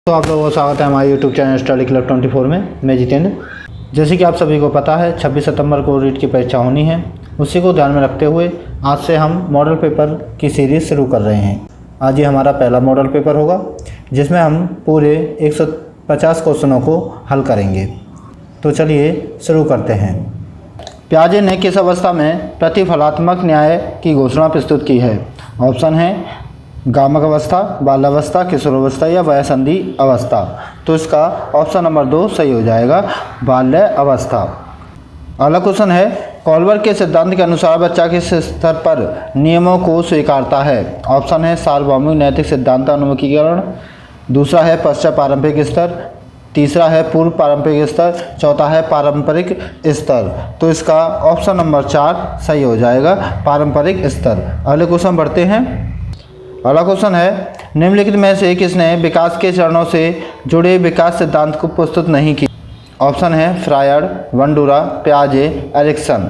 तो आप लोगों का स्वागत है हमारे YouTube चैनल स्टडी क्लब 24 में। मैं जितेंद्र। जैसे कि आप सभी को पता है 26 सितंबर को रीट की परीक्षा होनी है। उसी को ध्यान में रखते हुए आज से हम मॉडल पेपर की सीरीज़ शुरू कर रहे हैं। आज ये हमारा पहला मॉडल पेपर होगा जिसमें हम पूरे 150 क्वेश्चनों को हल करेंगे। तो चलिए शुरू करते हैं। पियाजे ने किस अवस्था में प्रतिफलात्मक न्याय की घोषणा प्रस्तुत की है? ऑप्शन है गामक अवस्था, बाल्यावस्था, किशोरावस्था या वयसंधि अवस्था। तो इसका ऑप्शन नंबर 2 सही हो जाएगा, बाल्य अवस्था। अगला क्वेश्चन है कॉल्बर्ग के सिद्धांत के अनुसार बच्चा किस स्तर पर नियमों को स्वीकारता है? ऑप्शन है सार्वभौमिक नैतिक सिद्धांत उन्मुखीकरण, दूसरा है पश्चात पारंपरिक स्तर, तीसरा है पूर्व पारंपरिक स्तर, चौथा है पारंपरिक स्तर। तो इसका ऑप्शन नंबर 4 सही हो जाएगा, पारंपरिक स्तर। अगले क्वेश्चन बढ़ते हैं। अगला क्वेश्चन है निम्नलिखित में से किसने विकास के चरणों से जुड़े विकास सिद्धांत को प्रस्तुत नहीं की? ऑप्शन है फ्रायड, बंडूरा, पियाजे, एरिक्सन।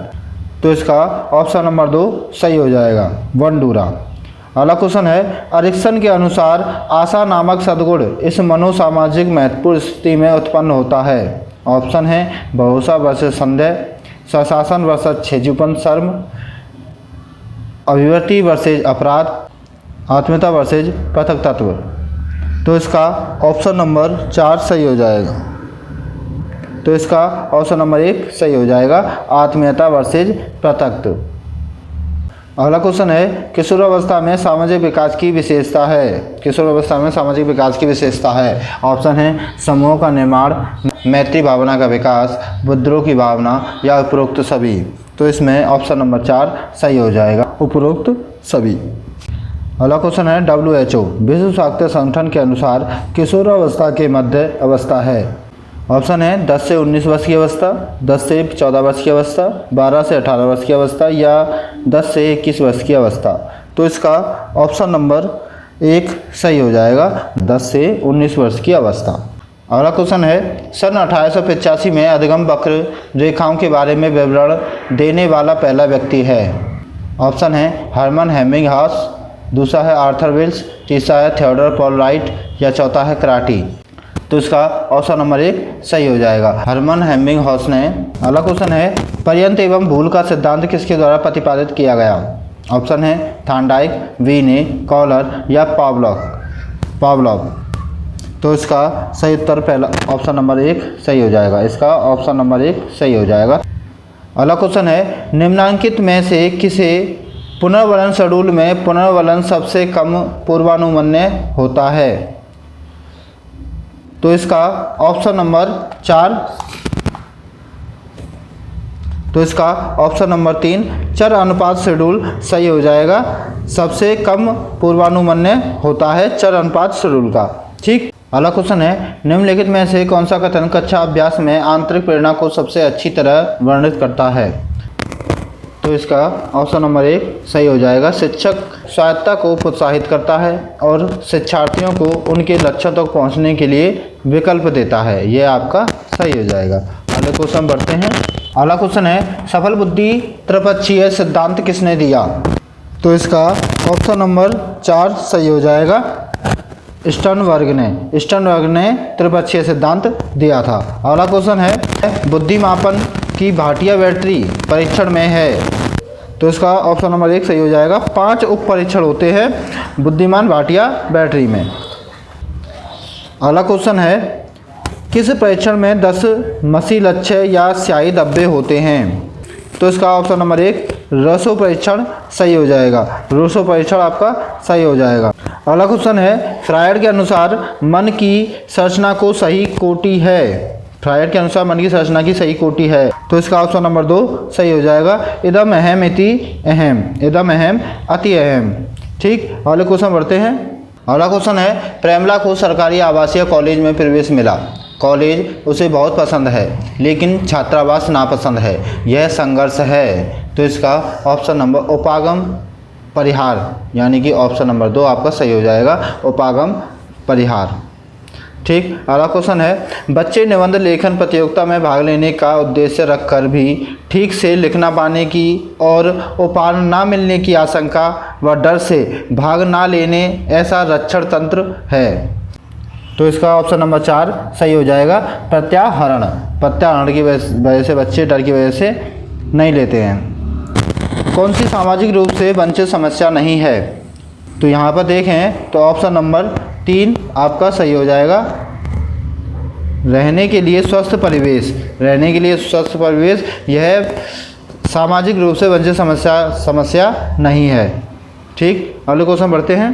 तो इसका ऑप्शन नंबर 2 सही हो जाएगा, बंडूरा। अगला क्वेश्चन है एरिक्सन के अनुसार आशा नामक सद्गुण इस मनोसामाजिक महत्वपूर्ण स्थिति में उत्पन्न होता है। ऑप्शन है भरोसा वर्सेस संदेह, स्वशासन वर्सेस छेजूपन शर्म, अभिव्यक्ति वर्सेस अपराध, आत्मीयता वर्सेज पृथक तत्व। तो इसका ऑप्शन नंबर 4 सही हो जाएगा। तो इसका ऑप्शन नंबर 1 सही हो जाएगा, आत्मीयता वर्सेज पृथक। अगला क्वेश्चन है किशोरावस्था में सामाजिक विकास की विशेषता है? किशोरावस्था में सामाजिक विकास की विशेषता है। ऑप्शन है समूह का निर्माण, मैत्री भावना का विकास, विद्रोह की भावना या उपरोक्त सभी। तो इसमें ऑप्शन नंबर 4 सही हो जाएगा, उपरोक्त सभी। अगला क्वेश्चन है WHO विश्व स्वास्थ्य संगठन के अनुसार किशोरावस्था के मध्य अवस्था है। ऑप्शन है 10 से 19 वर्ष की अवस्था, 10 से 14 वर्ष की अवस्था, 12 से 18 वर्ष की अवस्था या 10 से 21 वर्ष की अवस्था। तो इसका ऑप्शन नंबर 1 सही हो जाएगा, 10 से 19 वर्ष की अवस्था। अगला क्वेश्चन है सन 1885 में अधिगम वक्र रेखाओं के बारे में विवरण देने वाला पहला व्यक्ति है। ऑप्शन है हर्मन हेमिंगहाउस, दूसरा है आर्थर विल्स, तीसरा है थियोडोर पॉल राइट या चौथा है कराटी। तो इसका ऑप्शन नंबर 1 सही हो जाएगा, हर्मन हेमिंगहाउस ने। अगला क्वेश्चन है पर्यंत एवं भूल का सिद्धांत किसके द्वारा प्रतिपादित किया गया? ऑप्शन है थार्नडाइक, वीने, कॉलर या पावलव। तो इसका सही उत्तर पहला ऑप्शन नंबर 1 सही हो जाएगा, इसका ऑप्शन नंबर 1 सही हो जाएगा। अगला क्वेश्चन है निम्नांकित में से किसे पुनर्वलन शेड्यूल में पुनर्वलन सबसे कम पूर्वानुमान्य होता है? तो इसका ऑप्शन नंबर 4 तो इसका ऑप्शन नंबर 3 चर अनुपात शेड्यूल सही हो जाएगा, सबसे कम पूर्वानुमान्य होता है चर अनुपात शेड्यूल का। ठीक। अगला क्वेश्चन है निम्नलिखित में से कौन सा कथन कक्षा अभ्यास में आंतरिक प्रेरणा को सबसे अच्छी तरह वर्णित करता है? तो इसका ऑप्शन नंबर 1 सही हो जाएगा, शिक्षक स्वायत्तता को प्रोत्साहित करता है और शिक्षार्थियों को उनके लक्ष्यों तक पहुंचने के लिए विकल्प देता है। यह आपका सही हो जाएगा। अगले क्वेश्चन बढ़ते हैं। अगला क्वेश्चन है सफल बुद्धि त्रिपक्षीय सिद्धांत किसने दिया? तो इसका ऑप्शन नंबर 4 सही हो जाएगा, स्टर्नबर्ग ने त्रिपक्षीय सिद्धांत दिया था। अगला क्वेश्चन है बुद्धिमापन की भाटिया बैटरी परीक्षण में है। तो इसका ऑप्शन नंबर 1 सही हो जाएगा, 5 उप परीक्षण होते हैं बुद्धिमान भाटिया बैटरी में। अगला क्वेश्चन है किस परीक्षण में 10 मसी लक्ष्य या स्याही धब्बे होते हैं? तो इसका ऑप्शन नंबर 1 रूसो परीक्षण सही हो जाएगा, रूसो परीक्षण आपका सही हो जाएगा। अगला क्वेश्चन है फ्रायड के अनुसार मन की संरचना को सही कोटि है? फ्रायड के अनुसार मन की संरचना की सही कोटि है। तो इसका ऑप्शन नंबर 2 सही हो जाएगा, इदम अहम इति अहम, इदम अहम अति अहम। ठीक। अगले क्वेश्चन बढ़ते हैं। अगला क्वेश्चन है प्रेमला को सरकारी आवासीय कॉलेज में प्रवेश मिला। कॉलेज उसे बहुत पसंद है लेकिन छात्रावास नापसंद है, यह संघर्ष है। तो इसका ऑप्शन नंबर उपागम परिहार, यानी कि ऑप्शन नंबर 2 आपका सही हो जाएगा, उपागम परिहार। ठीक। अगला क्वेश्चन है बच्चे निबंध लेखन प्रतियोगिता में भाग लेने का उद्देश्य रखकर भी ठीक से लिख ना पाने की और उपहार ना मिलने की आशंका व डर से भाग ना लेने ऐसा रक्षण तंत्र है। तो इसका ऑप्शन नंबर 4 सही हो जाएगा। प्रत्याहरण, प्रत्याहरण की वजह से बच्चे डर की वजह से नहीं लेते हैं। कौन सी सामाजिक रूप से वंचित समस्या नहीं है? तो यहाँ पर देखें तो ऑप्शन नंबर 3 आपका सही हो जाएगा। रहने के लिए स्वस्थ परिवेश, रहने के लिए स्वस्थ परिवेश यह सामाजिक रूप से वंचित समस्या नहीं है। ठीक, अगले क्वेश्चन बढ़ते हैं।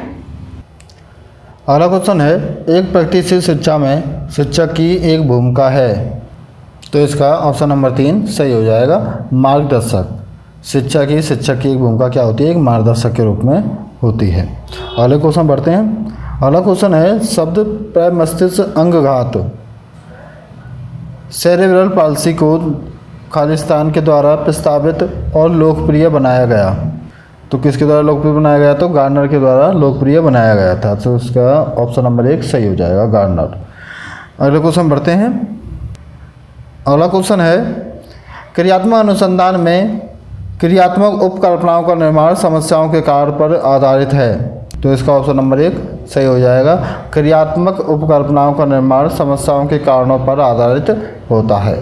अगला क्वेश्चन है, एक प्रगतिशील शिक्षा में शिक्षक की एक भूमिका है। तो इसका ऑप्शन नंबर 3 सही हो जाएगा। मार्गदर्शक, शिक्षक की एक भूमिका क्या होती है? एक मार्गदर्शक के रूप में होती है। अगले क्वेश्चन बढ़ते हैं। अगला क्वेश्चन है, शब्द प्रमस्तिष्क अंगघात सेरेब्रल पाल्सी को खालिस्तान के द्वारा प्रस्तावित और लोकप्रिय बनाया गया। तो किसके द्वारा लोकप्रिय बनाया गया? तो गार्डनर के द्वारा लोकप्रिय बनाया गया था। तो उसका ऑप्शन नंबर 1 सही हो जाएगा, गार्डनर। अगले क्वेश्चन बढ़ते हैं। अगला क्वेश्चन है, क्रियात्मक अनुसंधान में क्रियात्मक उपकल्पनाओं का निर्माण समस्याओं के कारण पर आधारित है। तो इसका ऑप्शन नंबर 1 सही हो जाएगा। क्रियात्मक उपकल्पनाओं का निर्माण समस्याओं के कारणों पर आधारित होता है।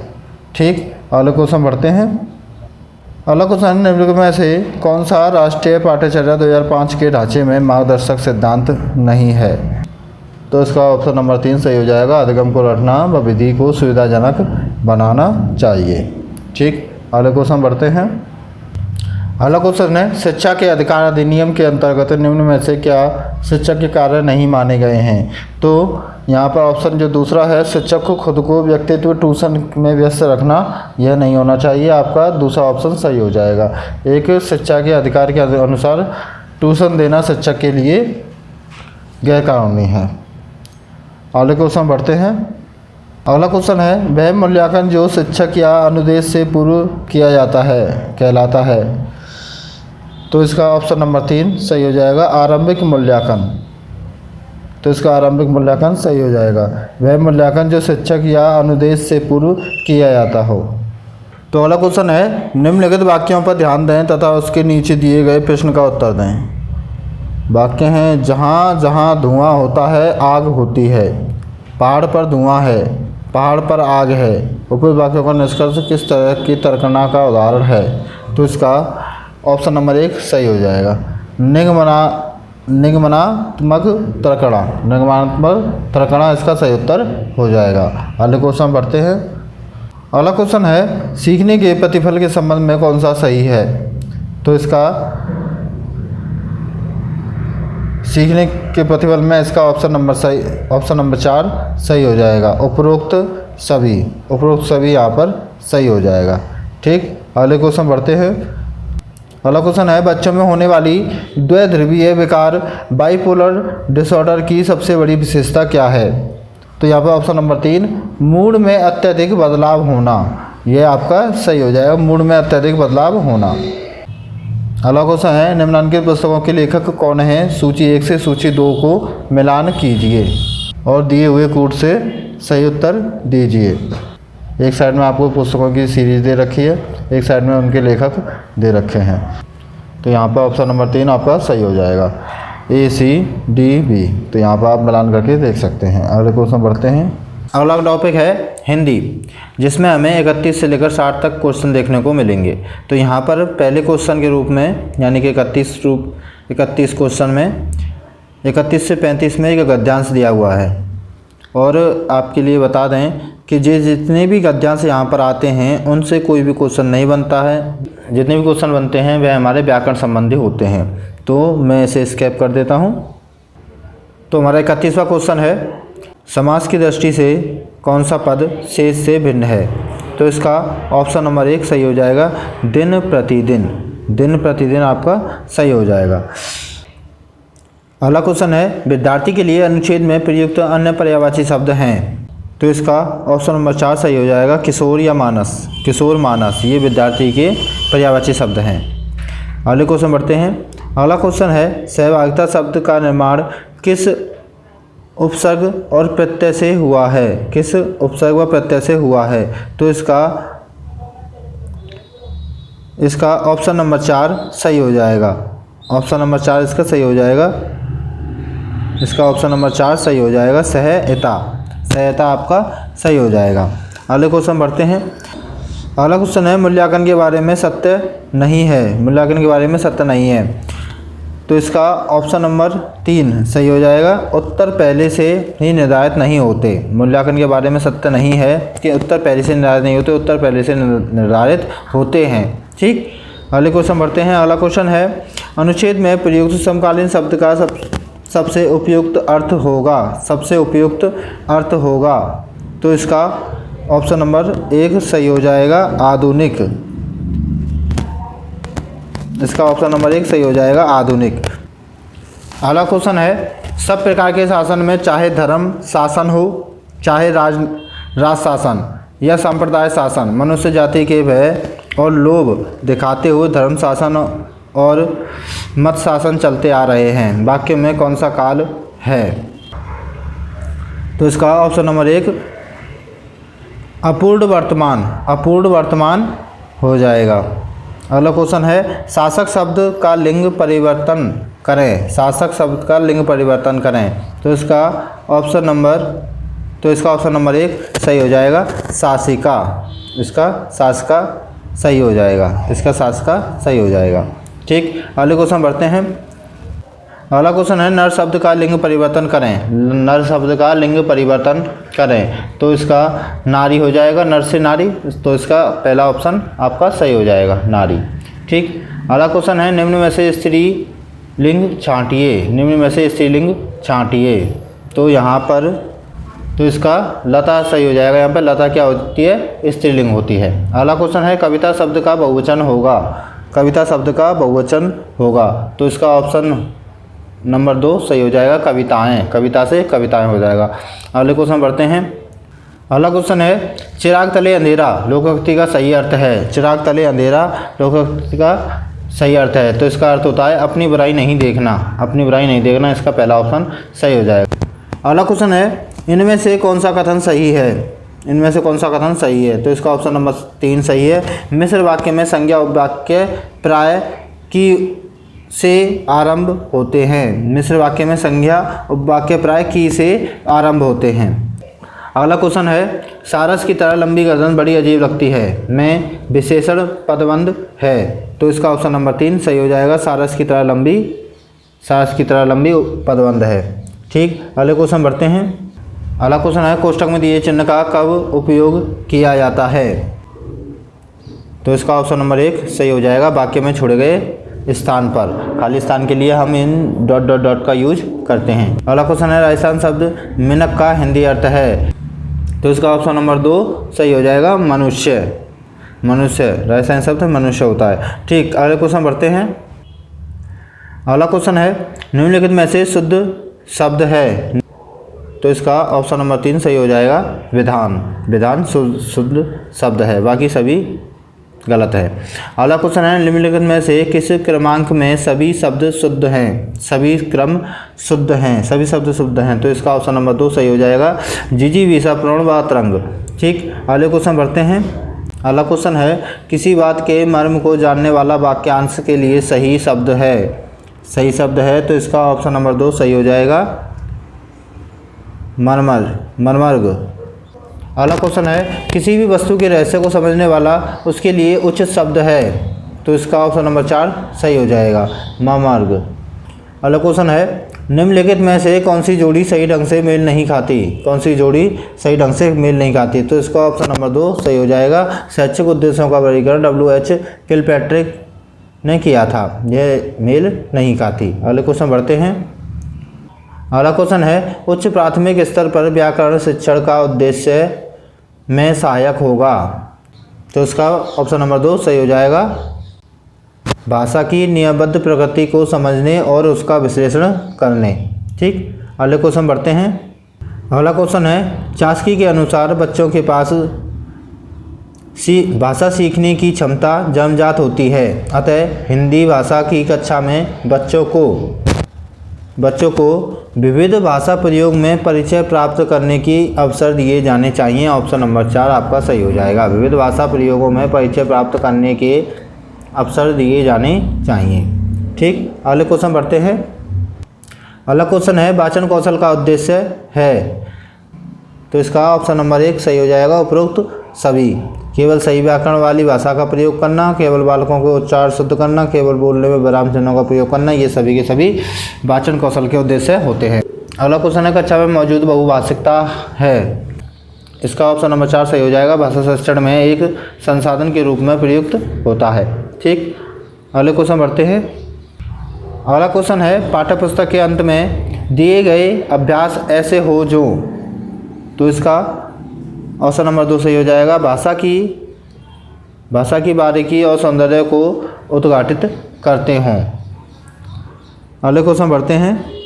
ठीक, अगले क्वेश्चन बढ़ते हैं। अगला क्वेश्चन, निम्नलिखित में से कौन सा राष्ट्रीय पाठ्यचर्या 2005 के ढांचे में मार्गदर्शक सिद्धांत नहीं है? तो इसका ऑप्शन नंबर 3 सही हो जाएगा। अधिगम को रटना व विधि को सुविधाजनक बनाना चाहिए। ठीक, अगले क्वेश्चन बढ़ते हैं। अगला क्वेश्चन है, शिक्षा के अधिकार अधिनियम के अंतर्गत निम्न में से क्या शिक्षक के कार्य नहीं माने गए हैं? तो यहाँ पर ऑप्शन जो दूसरा है, शिक्षक को खुद को व्यक्तित्व ट्यूशन में व्यस्त रखना, यह नहीं होना चाहिए। आपका दूसरा ऑप्शन सही हो जाएगा। एक शिक्षा के अधिकार के अनुसार ट्यूशन देना शिक्षक के लिए गैरकानूनी है। अगले क्वेश्चन बढ़ते हैं। अगला क्वेश्चन है, वह मूल्यांकन जो शिक्षक या अनुदेश से पूर्व किया जाता है कहलाता है। तो इसका ऑप्शन नंबर 3 सही हो जाएगा। आरंभिक मूल्यांकन, तो इसका आरंभिक मूल्यांकन सही हो जाएगा। वह मूल्यांकन जो शिक्षक या अनुदेश से पूर्व किया जाता हो। तो अगला क्वेश्चन है, निम्नलिखित वाक्यों पर ध्यान दें तथा उसके नीचे दिए गए प्रश्न का उत्तर दें। वाक्य हैं, जहाँ जहाँ धुआं होता है आग होती है। पहाड़ पर धुआं है, पहाड़ पर आग है। उपयुक्त वाक्यों का निष्कर्ष किस तरह की तर्कना का उदाहरण है? तो इसका ऑप्शन नंबर 1 सही हो जाएगा। निगमनात्मक तर्कना इसका सही उत्तर हो जाएगा। अगले क्वेश्चन बढ़ते हैं। अगला क्वेश्चन है, सीखने के प्रतिफल के संबंध में कौन सा सही है? तो इसका सीखने के प्रतिफल में इसका ऑप्शन नंबर 4 सही हो जाएगा। उपरोक्त सभी यहाँ पर सही हो जाएगा। ठीक, अगले क्वेश्चन बढ़ते हैं। अगला क्वेश्चन है, बच्चों में होने वाली द्विध्रुवीय विकार बाइपोलर डिसऑर्डर की सबसे बड़ी विशेषता क्या है? तो यहाँ पर ऑप्शन नंबर 3 मूड में अत्यधिक बदलाव होना, यह आपका सही हो जाएगा। मूड में अत्यधिक बदलाव होना। अगला क्वेश्चन है, निम्नलिखित पुस्तकों के लेखक कौन हैं? सूची 1 से सूची 2 को मिलान कीजिए और दिए हुए कोड से सही उत्तर दीजिए। एक साइड में आपको पुस्तकों की सीरीज़ दे रखी है, एक साइड में उनके लेखक दे रखे हैं। तो यहाँ पर ऑप्शन नंबर 3 आपका सही हो जाएगा। ACDB, तो यहाँ पर आप मिलान करके देख सकते हैं। अगले क्वेश्चन बढ़ते हैं। अगला टॉपिक है हिंदी, जिसमें हमें 31 से लेकर 60 तक क्वेश्चन देखने को मिलेंगे। तो यहाँ पर पहले क्वेश्चन के रूप में यानी कि 31 क्वेश्चन में 31 से 35 में एक गद्यांश दिया हुआ है। और आपके लिए बता दें कि जितने भी गद्यांश यहाँ पर आते हैं उनसे कोई भी क्वेश्चन नहीं बनता है। जितने भी क्वेश्चन बनते हैं वह हमारे व्याकरण संबंधी होते हैं। तो मैं इसे स्किप कर देता हूँ। तो हमारा 31वां क्वेश्चन है, समास की दृष्टि से कौन सा पद शेष से भिन्न है? तो इसका ऑप्शन नंबर 1 सही हो जाएगा। दिन प्रतिदिन आपका सही हो जाएगा। अगला क्वेश्चन है, विद्यार्थी के लिए अनुच्छेद में प्रयुक्त अन्य पर्यायवाची शब्द हैं। तो इसका ऑप्शन नंबर 4 सही हो जाएगा। किशोर मानस ये विद्यार्थी के पर्यायवाची शब्द हैं। अगले क्वेश्चन बढ़ते हैं। अगला क्वेश्चन है, सहभागिता शब्द का निर्माण किस उपसर्ग और प्रत्यय से हुआ है? किस उपसर्ग व प्रत्यय से हुआ है? तो इसका ऑप्शन नंबर 4 सही हो जाएगा। ऑप्शन नंबर 4 इसका सही हो जाएगा। इसका ऑप्शन नंबर 4 सही हो जाएगा। सहायता, सहायता आपका सही हो जाएगा। अगले क्वेश्चन बढ़ते हैं। अगला क्वेश्चन है मूल्यांकन के बारे में सत्य नहीं है। मूल्यांकन के बारे में सत्य नहीं है, तो इसका ऑप्शन नंबर 3 सही हो जाएगा। उत्तर पहले से ही निर्धारित नहीं होते। मूल्यांकन के बारे में सत्य नहीं है कि उत्तर पहले से निर्धारित नहीं होते, उत्तर पहले से निर्धारित होते हैं। ठीक, अगले क्वेश्चन बढ़ते हैं। अगला क्वेश्चन है अनुच्छेद में प्रयुक्त समकालीन शब्द का सबसे उपयुक्त अर्थ होगा। सबसे उपयुक्त अर्थ होगा, तो इसका ऑप्शन नंबर 1 सही हो जाएगा। आधुनिक, इसका ऑप्शन नंबर 1 सही हो जाएगा। आधुनिक। अगला क्वेश्चन है सब प्रकार के शासन में, चाहे धर्म शासन हो, चाहे राज शासन या संप्रदाय शासन, मनुष्य जाति के भय और लोभ दिखाते हुए धर्म शासन और मत शासन चलते आ रहे हैं। वाक्य में कौन सा काल है? तो इसका ऑप्शन नंबर 1 अपूर्ण वर्तमान, अपूर्ण वर्तमान हो जाएगा। अगला क्वेश्चन है शासक शब्द का लिंग परिवर्तन करें। शासक शब्द का लिंग परिवर्तन करें, तो इसका ऑप्शन नंबर 1 सही हो जाएगा। शासिका, इसका शासिका सही हो जाएगा। इसका शासिका सही हो जाएगा। ठीक, अगले क्वेश्चन बढ़ते हैं। अगला क्वेश्चन है नर शब्द का लिंग परिवर्तन करें। नर शब्द का लिंग परिवर्तन करें, तो इसका नारी हो जाएगा। नर से नारी, तो इसका पहला ऑप्शन आपका सही हो जाएगा, नारी। ठीक, अगला क्वेश्चन है निम्न में से स्त्रीलिंग छांटिए। निम्न में से स्त्रीलिंग छांटिए, तो यहाँ पर तो इसका लता सही हो जाएगा। यहाँ पर लता क्या होती है? स्त्रीलिंग होती है। अगला क्वेश्चन है कविता शब्द का बहुवचन होगा। कविता शब्द का बहुवचन होगा, तो इसका ऑप्शन नंबर 2 सही हो जाएगा। कविताएं, कविता से कविताएं हो जाएगा। अगले क्वेश्चन बढ़ते हैं। अगला क्वेश्चन है चिराग तले अंधेरा लोकोक्ति का सही अर्थ है। चिराग तले अंधेरा लोकोक्ति का सही अर्थ है, तो इसका अर्थ होता है अपनी बुराई नहीं देखना। अपनी बुराई नहीं देखना, इसका पहला ऑप्शन सही हो जाएगा। अगला क्वेश्चन है इनमें से कौन सा कथन सही है? इनमें से कौन सा कथन सही है? तो इसका ऑप्शन नंबर 3 सही है। मिश्र वाक्य में संज्ञा उपवाक्य प्राय की से आरंभ होते हैं। मिश्र वाक्य में संज्ञा उपवाक्य प्राय की से आरंभ होते हैं। अगला क्वेश्चन है सारस की तरह लंबी गर्दन बड़ी अजीब लगती है में विशेषण पदबंध है, तो इसका ऑप्शन नंबर 3 सही हो जाएगा। सारस की तरह लंबी पदबंध है। ठीक, अगले क्वेश्चन बढ़ते हैं। अगला क्वेश्चन है कोष्ठक में दिए चिन्ह का कब उपयोग किया जाता है? तो इसका ऑप्शन नंबर 1 सही हो जाएगा। वाक्य में छोड़े गए स्थान पर, खाली स्थान के लिए हम इन ... का यूज करते हैं। अगला क्वेश्चन है राजस्थान शब्द मिनक का हिंदी अर्थ है, तो इसका ऑप्शन नंबर 2 सही हो जाएगा। मनुष्य, मनुष्य राजस्थान शब्द मनुष्य होता है। ठीक, अगले क्वेश्चन बढ़ते हैं। अगला क्वेश्चन है निम्नलिखित में से शुद्ध शब्द है, तो इसका ऑप्शन नंबर 3 सही हो जाएगा। विधान, विधान शुद्ध शब्द है, बाकी सभी गलत है। अगला क्वेश्चन है निम्नलिखित में से किस क्रमांक में सभी शब्द शुद्ध हैं? सभी क्रम शुद्ध हैं, सभी शब्द शुद्ध हैं, तो इसका ऑप्शन नंबर 2 सही हो जाएगा। जिजीविषा प्रण व तरंग। ठीक, अगले क्वेश्चन बढ़ते हैं। अगला क्वेश्चन है किसी बात के मर्म को जानने वाला वाक्यांश के लिए सही शब्द है। सही शब्द है, तो इसका ऑप्शन नंबर 2 सही हो जाएगा। मर्मर, मर्मर्ग। अगला क्वेश्चन है किसी भी वस्तु के रहस्य को समझने वाला उसके लिए उचित शब्द है, तो इसका ऑप्शन नंबर 4 सही हो जाएगा। मर्मर्ग। अगला क्वेश्चन है निम्नलिखित में से कौन सी जोड़ी सही ढंग से मेल नहीं खाती? कौन सी जोड़ी सही ढंग से मेल नहीं खाती? तो इसका ऑप्शन नंबर 2 सही हो जाएगा। शैक्षिक उद्देश्यों का वर्गीकरण W.H. किलपैट्रिक ने किया था, यह मेल नहीं खाती। अगले क्वेश्चन बढ़ते हैं। अगला क्वेश्चन है उच्च प्राथमिक स्तर पर व्याकरण शिक्षण का उद्देश्य में सहायक होगा, तो इसका ऑप्शन नंबर 2 सही हो जाएगा। भाषा की नियमबद्ध प्रकृति को समझने और उसका विश्लेषण करने। ठीक, अगले क्वेश्चन बढ़ते हैं। अगला क्वेश्चन है चास्की के अनुसार बच्चों के पास भाषा सीखने की क्षमता जन्मजात होती है, अतः हिंदी भाषा की कक्षा में बच्चों को विविध भाषा प्रयोग में परिचय प्राप्त करने की अवसर दिए जाने चाहिए। ऑप्शन नंबर 4 आपका सही हो जाएगा। विविध भाषा प्रयोगों में परिचय प्राप्त करने के अवसर दिए जाने चाहिए। ठीक, अगले क्वेश्चन बढ़ते हैं। अगला क्वेश्चन है वाचन कौशल का उद्देश्य है, तो इसका ऑप्शन नंबर 1 सही हो जाएगा उपरोक्त सभी। केवल सही व्याकरण वाली भाषा का प्रयोग करना, केवल बालकों को उच्चारण शुद्ध करना, केवल बोलने में विराम चिन्हों का प्रयोग करना, ये सभी के सभी वाचन कौशल के उद्देश्य होते हैं। अगला क्वेश्चन है कक्षा में मौजूद बहुभाषिकता है, इसका ऑप्शन नंबर 4 सही हो जाएगा। भाषा शिक्षण में एक संसाधन के रूप में प्रयुक्त होता है। ठीक, अगले क्वेश्चन बढ़ते हैं। अगला क्वेश्चन है पाठ्यपुस्तक के अंत में दिए गए अभ्यास ऐसे हो जो, तो इसका ऑप्शन नंबर 2 सही हो जाएगा। भाषा की बारीकी और सौंदर्य को उद्घाटित करते हों। अगले क्वेश्चन बढ़ते हैं।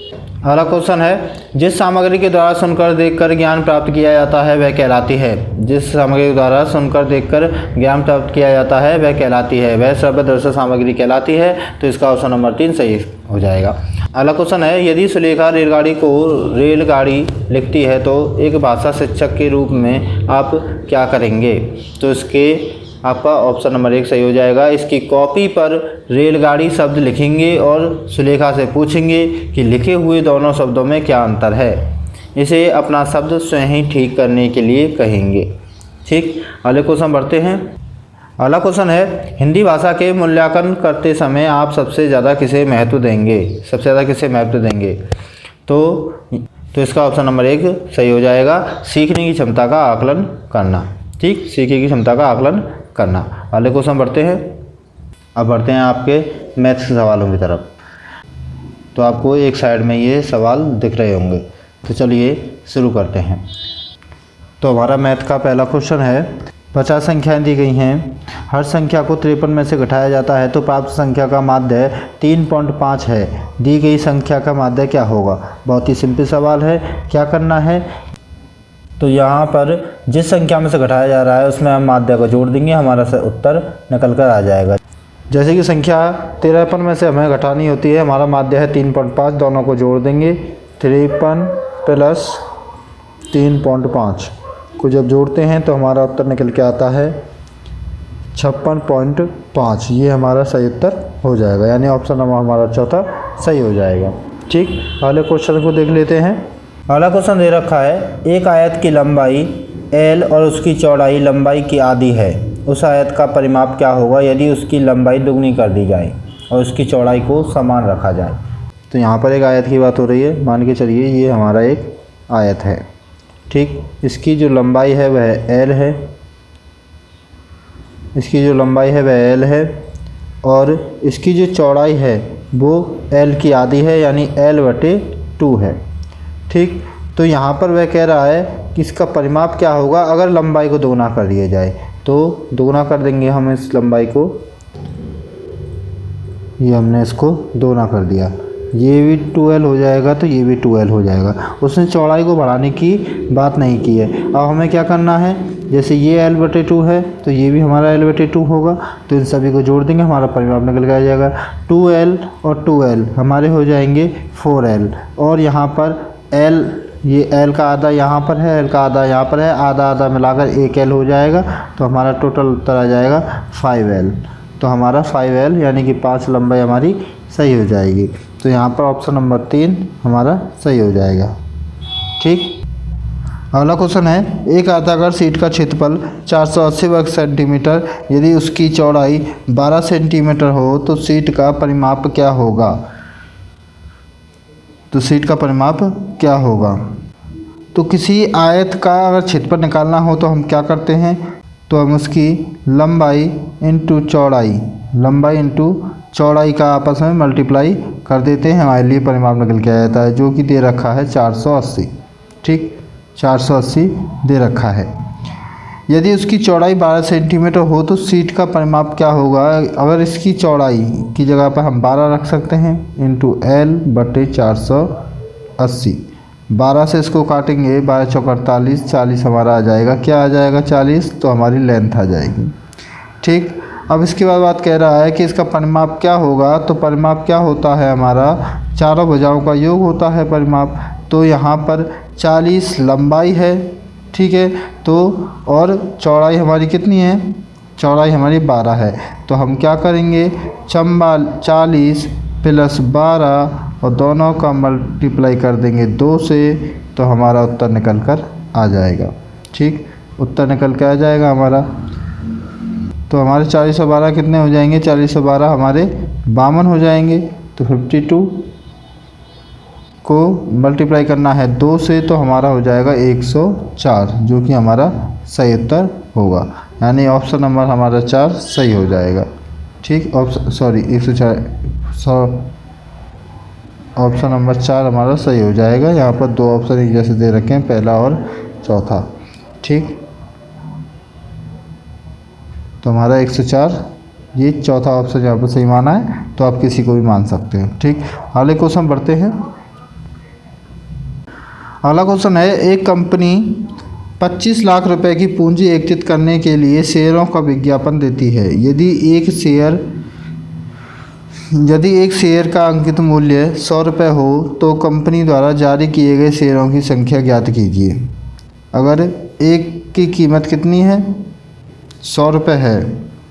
अगला क्वेश्चन है जिस सामग्री के द्वारा सुनकर देखकर ज्ञान प्राप्त किया जाता है वह कहलाती है। जिस सामग्री के द्वारा सुनकर देखकर ज्ञान प्राप्त किया जाता है वह कहलाती है, वह श्रव्य दृश्य सामग्री कहलाती है, तो इसका ऑप्शन नंबर 3 सही हो जाएगा। अगला क्वेश्चन है यदि सुलेखा रेलगाड़ी को रेलगाड़ी लिखती है तो एक भाषा शिक्षक के रूप में आप क्या करेंगे, तो इसके आपका ऑप्शन नंबर 1 सही हो जाएगा। इसकी कॉपी पर रेलगाड़ी शब्द लिखेंगे और सुलेखा से पूछेंगे कि लिखे हुए दोनों शब्दों में क्या अंतर है। इसे अपना शब्द स्वयं ही ठीक करने के लिए कहेंगे। ठीक, अगले क्वेश्चन बढ़ते हैं। अगला क्वेश्चन है हिंदी भाषा के मूल्यांकन करते समय आप सबसे ज़्यादा किसे महत्व देंगे, सबसे ज़्यादा किसे महत्व देंगे, तो इसका ऑप्शन नंबर 1 सही हो जाएगा। सीखने की क्षमता का आकलन करना। ठीक, सीखने की क्षमता का आकलन करना। अगले क्वेश्चन बढ़ते हैं। अब बढ़ते हैं आपके मैथ्स के सवालों की तरफ। तो आपको एक साइड में ये सवाल दिख रहे होंगे, तो चलिए शुरू करते हैं। तो हमारा मैथ का पहला क्वेश्चन है 50 संख्याएं दी गई हैं, हर संख्या को 53 में से घटाया जाता है तो प्राप्त संख्या का माध्य 3.5 है, दी गई संख्या का माध्य क्या होगा। बहुत ही सिंपल सवाल है। क्या करना है, तो यहाँ पर जिस संख्या में से घटाया जा रहा है उसमें हम माध्य को जोड़ देंगे, हमारा उत्तर निकल कर आ जाएगा। जैसे कि संख्या 53 में से हमें घटानी होती है, हमारा माध्य है 3.5, दोनों को जोड़ देंगे। 53 प्लस 3.5 को जब जोड़ते हैं तो हमारा उत्तर निकल के आता है 56.5। ये हमारा सही उत्तर हो जाएगा, यानी ऑप्शन नंबर हमारा चौथा सही हो जाएगा। ठीक, अगले क्वेश्चन को देख लेते हैं। अगला क्वेश्चन दे रखा है एक आयत की लंबाई L और उसकी चौड़ाई लंबाई की आधी है, उस आयत का परिमाप क्या होगा यदि उसकी लंबाई दुगनी कर दी जाए और उसकी चौड़ाई को समान रखा जाए। तो यहाँ पर एक आयत की बात हो रही है, मान के चलिए ये हमारा एक आयत है। ठीक, इसकी जो लंबाई है वह L है, इसकी जो लंबाई है वह L है और इसकी जो चौड़ाई है वो L की आधी है, यानी L/2 है। ठीक, तो यहाँ पर वह कह रहा है कि इसका परिमाप क्या होगा अगर लंबाई को दोगुना कर दिया जाए। तो दोगुना कर देंगे हम इस लंबाई को, ये हमने इसको दोगुना कर दिया, ये भी 2L हो जाएगा तो ये भी 2L हो जाएगा। उसने चौड़ाई को बढ़ाने की बात नहीं की है। अब हमें क्या करना है, जैसे ये L/2 है तो ये भी हमारा L/2 होगा, तो इन सभी को जोड़ देंगे, हमारा परिमाप निकल के आ जाएगा। 2L और 2L हमारे हो जाएंगे 4L, और यहाँ पर L, ये L का आधा यहाँ पर है, L का आधा यहाँ पर है, आधा आधा मिलाकर 1L हो जाएगा, तो हमारा टोटल उत्तर आ जाएगा 5L। तो हमारा 5L यानी कि 5 लंबाई हमारी सही हो जाएगी। तो यहाँ पर ऑप्शन नंबर 3 हमारा सही हो जाएगा। ठीक, अगला क्वेश्चन है एक आयताकार शीट का क्षेत्रफल 480 वर्ग सेंटीमीटर, यदि उसकी चौड़ाई 12 सेंटीमीटर हो तो शीट का परिमाप क्या होगा। तो शीट का परिमाप क्या होगा, तो किसी आयत का अगर क्षेत्रफल निकालना हो तो हम क्या करते हैं, तो हम उसकी लंबाई इंटू चौड़ाई का आपस में मल्टीप्लाई कर देते हैं, हमारे लिए परिमाप निकल के आ जाता है, जो कि दे रखा है 480। ठीक, 480 दे रखा है। यदि उसकी चौड़ाई 12 सेंटीमीटर हो तो शीट का परिमाप क्या होगा। अगर इसकी चौड़ाई की जगह पर हम 12 रख सकते हैं, इंटू L/480। 12 से इसको काटेंगे, 12 चौक 48, 40 हमारा आ जाएगा। क्या आ जाएगा 40, तो हमारी लेंथ आ जाएगी। ठीक, अब इसके बाद बात कह रहा है कि इसका परिमाप क्या होगा। तो परिमाप क्या होता है, हमारा चारों भुजाओं का योग होता है परिमाप। तो यहाँ पर 40 लंबाई है, ठीक है, तो और चौड़ाई हमारी कितनी है, चौड़ाई हमारी 12 है। तो हम क्या करेंगे, 40 प्लस 12 और दोनों का मल्टीप्लाई कर देंगे 2 से, तो हमारा उत्तर निकल कर आ जाएगा। ठीक, उत्तर निकल के आ जाएगा हमारा। तो हमारे 4012 कितने हो जाएंगे? 4012 हमारे 52 हो जाएंगे। तो 52 को मल्टीप्लाई करना है 2 से, तो हमारा हो जाएगा 104, जो कि हमारा सही उत्तर होगा। यानी ऑप्शन नंबर हमारा 4 सही हो जाएगा। ठीक, ऑप्शन 104 ऑप्शन नंबर 4 हमारा सही हो जाएगा। यहाँ पर 2 ऑप्शन एक जैसे दे रखे हैं, पहला और चौथा। ठीक, तो हमारा 104 ये चौथा ऑप्शन यहाँ पर सही माना है, तो आप किसी को भी मान सकते हैं। ठीक, अगले क्वेश्चन बढ़ते हैं। अगला क्वेश्चन है, एक कंपनी 25 लाख रुपए की पूंजी एकत्रित करने के लिए शेयरों का विज्ञापन देती है। यदि एक शेयर का अंकित मूल्य 100 रुपये हो तो कंपनी द्वारा जारी किए गए शेयरों की संख्या ज्ञात कीजिए। अगर एक की कीमत कितनी है? 100 रुपये है,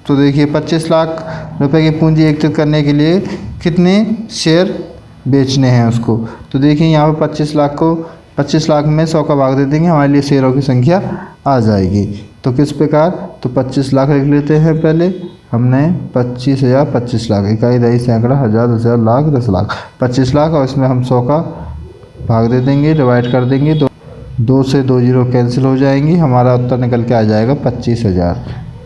तो देखिए 25 लाख रुपए की पूंजी एकत्रित करने के लिए कितने शेयर बेचने हैं उसको। तो देखिए यहाँ पर 25 लाख में 100 का भाग दे देंगे, हमारे लिए शेयरों की संख्या आ जाएगी। तो किस प्रकार? तो 25 लाख लिख लेते हैं। पहले हमने 25,000, 25 लाख, इकाई, दही, सैकड़ा, हज़ार, 10,000, लाख, 10 लाख, 25 लाख, और इसमें हम 100 का भाग दे देंगे, डिवाइड कर देंगे। 2 से 2 जीरो कैंसिल हो जाएंगी, हमारा उत्तर निकल के आ जाएगा 25,000।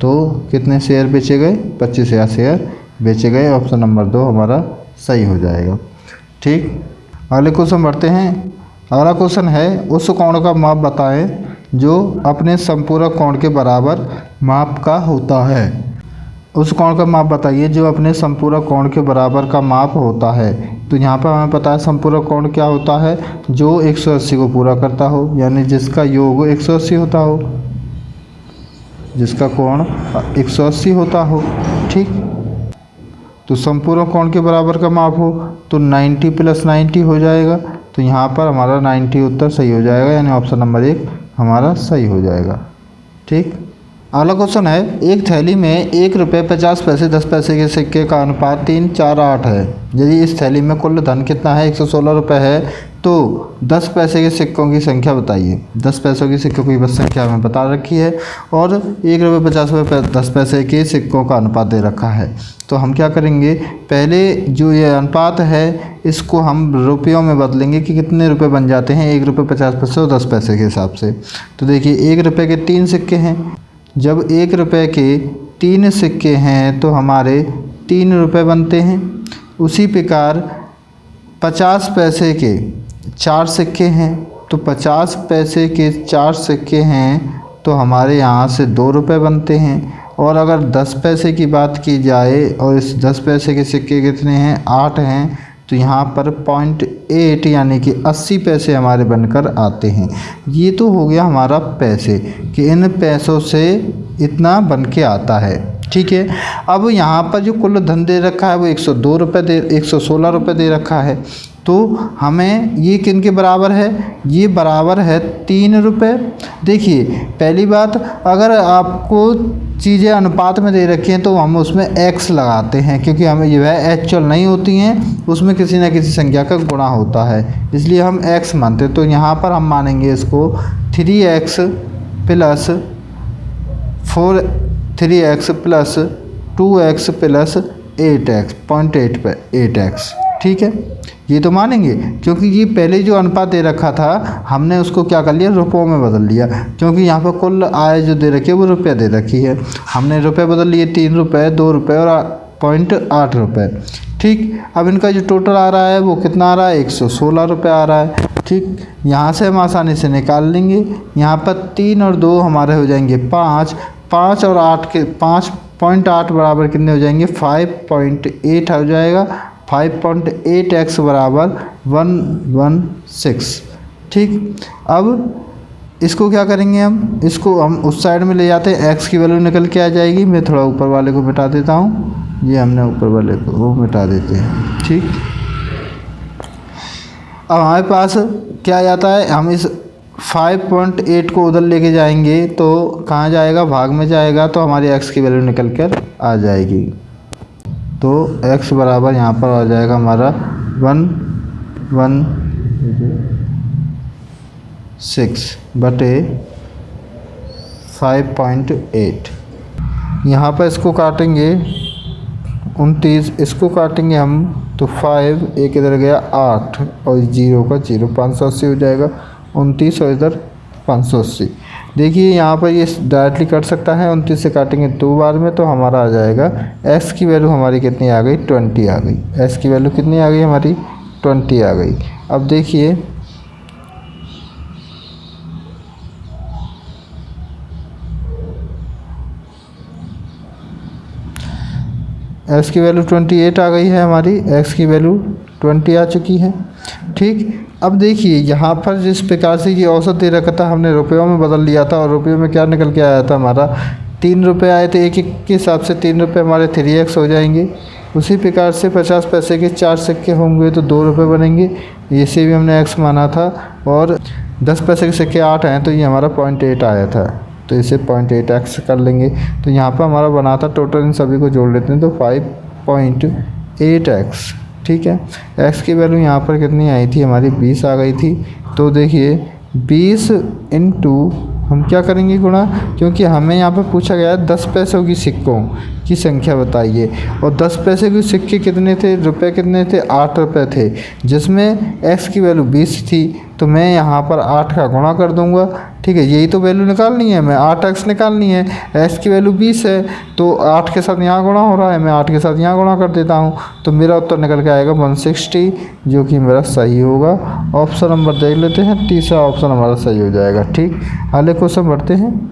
तो कितने शेयर बेचे गए? 25,000 शेयर बेचे गए। ऑप्शन नंबर 2 हमारा सही हो जाएगा। ठीक, अगले क्वेश्चन बढ़ते हैं। अगला क्वेश्चन है, उस कोण का माप बताएं जो अपने संपूरक कोण के बराबर माप का होता है। उस कोण का माप बताइए जो अपने संपूरक कोण के बराबर का माप होता है। तो यहाँ पर हमें पता है संपूरक कोण क्या होता है? जो 180 को पूरा करता हो, यानी जिसका योग 180 होता हो, जिसका कोण 180 होता हो। ठीक, तो संपूरक कोण के बराबर का माप हो तो 90 + 90 हो जाएगा। तो यहाँ पर हमारा 90 उत्तर सही हो जाएगा, यानी ऑप्शन नंबर 1 हमारा सही हो जाएगा। ठीक, अगला क्वेश्चन है, एक थैली में 1 रुपये 50 पैसे 10 पैसे के सिक्के का अनुपात 3:4:8 है। यदि इस थैली में कुल धन कितना है? 116 रुपये है, तो 10 पैसे के सिक्कों की संख्या बताइए। 10 पैसों की सिक्कों की बस संख्या हमें बता रखी है, और 1 रुपये 50 पैसे 10 पैसे के सिक्कों का अनुपात दे रखा है। तो हम क्या करेंगे, पहले जो ये अनुपात है इसको हम रुपयों में बदलेंगे कि कितने रुपए बन जाते हैं 1 रुपये 50 पैसे और 10 पैसे के हिसाब से। तो देखिए 1 रुपये के 3 सिक्के हैं, जब 1 रुपये के 3 सिक्के हैं तो हमारे 3 रुपये बनते हैं। उसी प्रकार 50 पैसे के 4 सिक्के हैं, तो 50 पैसे के 4 सिक्के हैं तो हमारे यहाँ से 2 रुपये बनते हैं। और अगर 10 पैसे की बात की जाए और इस 10 पैसे के सिक्के कितने हैं? 8 हैं, तो यहाँ पर 0.8 यानी कि 80 पैसे हमारे बनकर आते हैं। ये तो हो गया हमारा पैसे कि इन पैसों से इतना बन के आता है। ठीक है, अब यहाँ पर जो कुल धन दे रखा है वो 116 रुपये दे रखा है। तो हमें ये किन के बराबर है? ये बराबर है 3 रुपये। देखिए पहली बात, अगर आपको चीज़ें अनुपात में दे रखी हैं तो हम उसमें x लगाते हैं, क्योंकि हमें जो है एक्चुअल नहीं होती हैं, उसमें किसी न किसी संख्या का गुणा होता है, इसलिए हम x मानते हैं। तो यहाँ पर हम मानेंगे इसको 3x + 2x + 8x 0.8 पे 8x। ठीक है, ये तो मानेंगे, क्योंकि ये पहले जो अनुपात दे रखा था हमने उसको क्या कर लिया, रुपयों में बदल लिया, क्योंकि यहाँ पर कुल आय जो दे रखी है वो रुपये दे रखी है। हमने रुपये बदल लिए, 3 रुपये, 2 रुपये और 0.8 रुपये। ठीक, अब इनका जो टोटल आ रहा है वो कितना आ रहा है? 116 रुपये आ रहा है। ठीक, यहाँ से हम आसानी से निकाल लेंगे। यहाँ पर 3 और 2 हमारे हो जाएंगे 5, 5 और 8 के 5.8 बराबर कितने हो जाएंगे? 5.8 हो जाएगा। 5.8x बराबर 116। ठीक, अब इसको क्या करेंगे, हम इसको हम उस साइड में ले जाते हैं, x की वैल्यू निकल के आ जाएगी। मैं थोड़ा ऊपर वाले को मिटा देता हूँ, ये हमने ऊपर वाले को वो मिटा देते हैं। ठीक, अब हमारे पास क्या जाता है, हम इस 5.8 को उधर लेके जाएंगे तो कहाँ जाएगा? भाग में जाएगा, तो हमारी x की वैल्यू निकल कर आ जाएगी। तो x बराबर यहाँ पर आ जाएगा हमारा 116 बटे 5.8। यहाँ पर इसको काटेंगे 29, इसको काटेंगे हम तो 5, एक इधर गया 8 और 0 का 0, 580 हो जाएगा 29 और इधर 580। देखिए यहाँ पर ये डायरेक्टली कट सकता है, 29 से काटेंगे 2 बार में तो हमारा आ जाएगा x की वैल्यू हमारी कितनी आ गई, 20 आ गई। x की वैल्यू कितनी आ गई हमारी, 20 आ गई। अब देखिए x की वैल्यू 28 आ गई है हमारी, x की वैल्यू 20 आ चुकी है। ठीक, अब देखिए यहाँ पर जिस प्रकार से ये औसत दे रखा था हमने रुपयों में बदल लिया था और रुपयों में क्या निकल के आया था हमारा 3 रुपये आए थे, एक के हिसाब से 3 रुपये हमारे 3x हो जाएंगे। उसी प्रकार से 50 पैसे के 4 सिक्के होंगे तो 2 रुपये बनेंगे, इसे भी हमने x माना था। और 10 पैसे के सिक्के 8 हैं तो ये हमारा 0.8 आया था, तो इसे 0.8x कर लेंगे। तो यहाँ पर हमारा बना था टोटल, इन सभी को जोड़ लेते हैं तो 5.8x। ठीक है, x की वैल्यू यहाँ पर कितनी आई थी हमारी, 20 आ गई थी। तो देखिए 20 इंटू हम क्या करेंगे गुणा, क्योंकि हमें यहाँ पर पूछा गया है 10 पैसों की सिक्कों की संख्या बताइए, और 10 पैसे के सिक्के कितने थे, रुपए कितने थे, 8 रुपये थे, जिसमें x की वैल्यू 20 थी। तो मैं यहाँ पर 8 का गुणा कर दूँगा। ठीक है, यही तो वैल्यू निकालनी है, मैं 8x निकालनी है, x की वैल्यू 20 है तो 8 के साथ यहाँ गुणा हो रहा है, मैं 8 के साथ यहाँ गुणा कर देता हूँ तो मेरा उत्तर निकल के आएगा 160, जो कि मेरा सही होगा। ऑप्शन नंबर देख लेते हैं, तीसरा ऑप्शन हमारा सही हो जाएगा। ठीक, अगले क्वेश्चन बढ़ते हैं।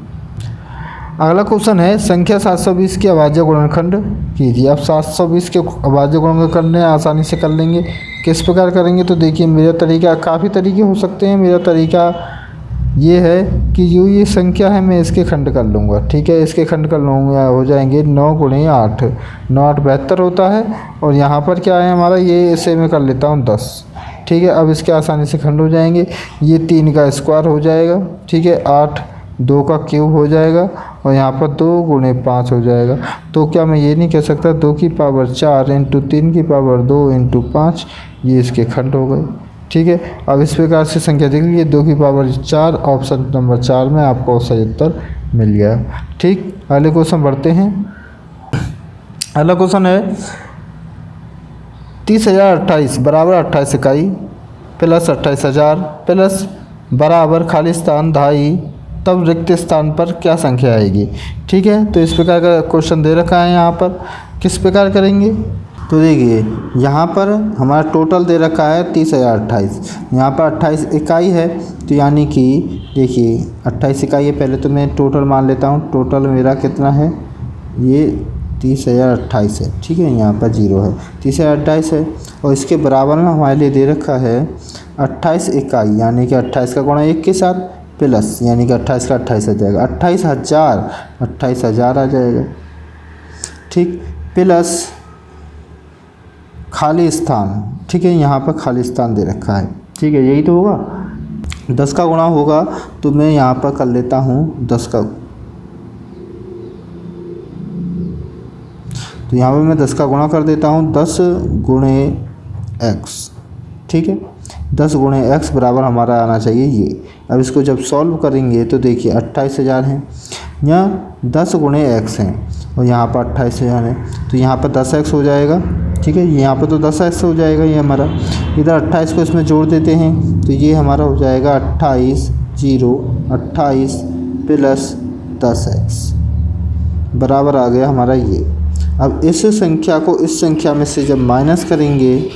अगला क्वेश्चन है संख्या 720 की अभाज्य गुणनखंड कीजिए। अब 720 के अभाज्य गुणनखंड आसानी से कर लेंगे। किस प्रकार करेंगे, तो देखिए मेरा तरीका, काफ़ी तरीके हो सकते हैं, मेरा तरीका ये है कि जो ये संख्या है मैं इसके खंड कर लूँगा। ठीक है, इसके खंड कर लूँगा, हो जाएंगे 9 गुणे 8, 9 8 72 होता है। और यहाँ पर क्या है हमारा, ये इसे मैं कर लेता हूँ 10। ठीक है, अब इसके आसानी से खंड हो जाएंगे, ये 3 का स्क्वायर हो जाएगा। ठीक है, 8 2 का क्यूब हो जाएगा और यहाँ पर 2 गुणे 5 हो जाएगा। तो क्या मैं ये नहीं कह सकता 2 की पावर 4 इंटू 3 की पावर 2 इंटू 5, ये इसके खंड हो गए। ठीक है, अब इस प्रकार से संख्या देख लीजिए 2 की पावर 4, ऑप्शन नंबर 4 में आपको सही उत्तर मिल गया। ठीक, अगले क्वेश्चन बढ़ते हैं। अगला क्वेश्चन है 30,028 बराबर 28 इकाई प्लस 28,000 प्लस बराबर खाली स्थान 2.5, तब रिक्त स्थान पर क्या संख्या आएगी। ठीक है, तो इस प्रकार का क्वेश्चन दे रखा है। यहाँ पर किस प्रकार करेंगे, तो देखिए यहाँ पर हमारा टोटल दे रखा है 30,028, यहाँ पर 28 इकाई है, तो यानी कि देखिए 28 इकाई है। पहले तो मैं टोटल मान लेता हूँ, टोटल मेरा कितना है, ये 30,028 है। ठीक है, यहाँ पर 0 है, 30,028 है। और इसके बराबर में हमारे लिए दे रखा है 28 इकाई, यानी कि 28 का गुणा 1 के साथ प्लस, यानी कि 28 का 28 आ जाएगा, 28,000 आ जाएगा। ठीक, प्लस खाली स्थान। ठीक है, यहाँ पर खाली स्थान दे रखा है। ठीक है, यही तो होगा, 10 का गुणा होगा तो मैं यहाँ पर कर लेता हूँ 10 का, तो यहाँ पर मैं 10 का गुणा कर देता हूँ, 10 गुणे x। ठीक है, 10 गुणे x बराबर हमारा आना चाहिए ये। अब इसको जब सॉल्व करेंगे तो देखिए 28,000 है, यहाँ 10 गुणे x हैं और यहाँ पर 28,000 है, तो यहाँ पर 10x हो जाएगा। ठीक है, यहाँ पर तो 10x हो जाएगा ये हमारा, इधर 28 को इसमें जोड़ देते हैं तो ये हमारा हो जाएगा 28 प्लस 10x बराबर आ गया हमारा ये। अब इस संख्या को इस संख्या में से जब माइनस करेंगे,